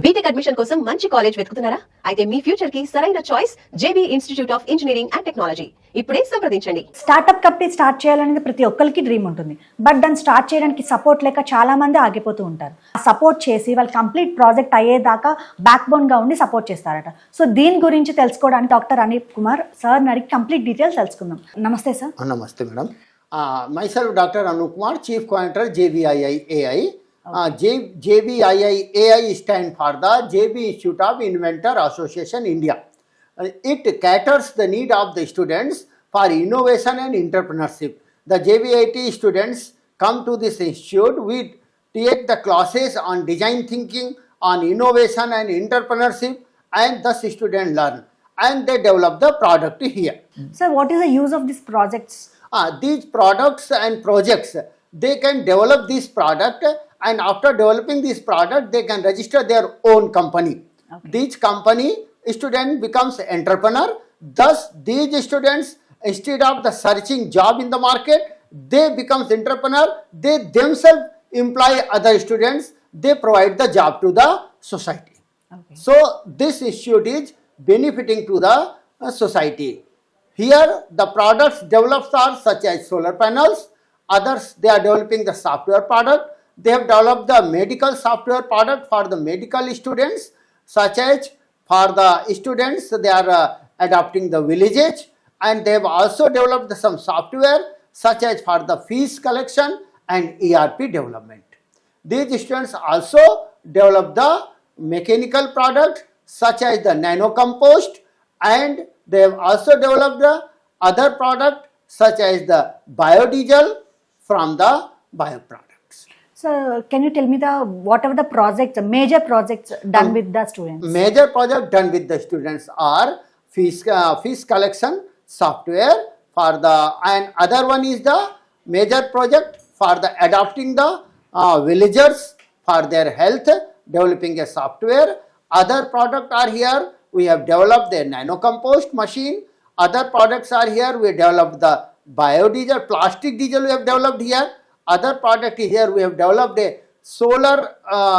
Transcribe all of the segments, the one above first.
BTech admission కోసం మంచి college వెతుకుతున్నారా? అయితే మీ ఫ్యూచర్ కి సరైన choice JBIET institute of engineering and technology. ఇప్పుడే సంప్రదించండి. స్టార్ట్అప్ కంపెనీ స్టార్ట్ చేయాలనేది ప్రతి ఒక్కరికి డ్రీమ్ ఉంటుంది. బట్ దాన్ని స్టార్ట్ చేయడానికి సపోర్ట్ లేక చాలా మంది ఆగిపోతూ ఉంటారు. సపోర్ట్ చేసి వాళ్ళు కంప్లీట్ ప్రాజెక్ట్ అయ్యేదాకా బ్యాక్ బోన్ గా ఉండి సపోర్ట్ చేస్తారట. సో దీని గురించి తెలుసుకోవడానికి డాక్టర్ అనీప్ కుమార్ సార్ అడిగి కంప్లీట్ డీటెయిల్స్ తెలుసుకుందాం. నమస్తే సార్. నమస్తే madam. myself Dr. Anup Kumar, Chief Coordinator JBIET. JBIET stand for the JB Institute of Inventor Association India. It caters the need of the students for innovation and entrepreneurship. The JBIET students come to this institute. We take the classes on design thinking, on innovation and entrepreneurship, and thus students learn and they develop the product here. Sir, what is the use of these projects? These products and projects, they can develop this product, and after developing this product they can register their own company. Okay. This company student becomes entrepreneur. Thus these students, instead of the searching job in the market, they becomes entrepreneur. They themselves employ other students. They provide the job to the society. Okay. So this institute is benefiting to the society. Here the products developed are such as solar panels. Others, they are developing the software product. They have developed the medical software product for the medical students, such as for the students they are adopting the villages, and they have also developed some software such as for the fees collection and ERP development. These students also develop the mechanical product such as the nano compost, and they have also developed the other product such as the biodiesel from the bioproducts. So can you tell me whatever the projects, major projects done with the students? Major projects done with the students are fees collection software for the, and other one is the major project for the adopting the villagers for their health, developing a software. Other products are here. We have developed the nano compost machine. Other products are here. We developed the biodiesel, plastic diesel we have developed here. Other product is here. We have developed a solar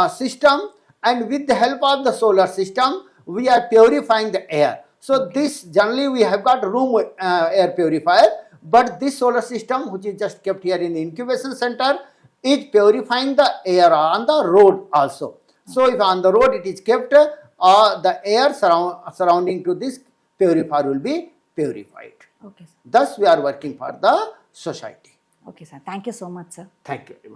system, and with the help of the solar system, we are purifying the air. So this generally we have got room air purifier, but this solar system, which is just kept here in the incubation center, is purifying the air on the road also. So if on the road it is kept, the air surrounding to this purifier will be purified. Okay, sir. Thus we are working for the society. Okay, sir. Thank you so much, sir. Thank you very much.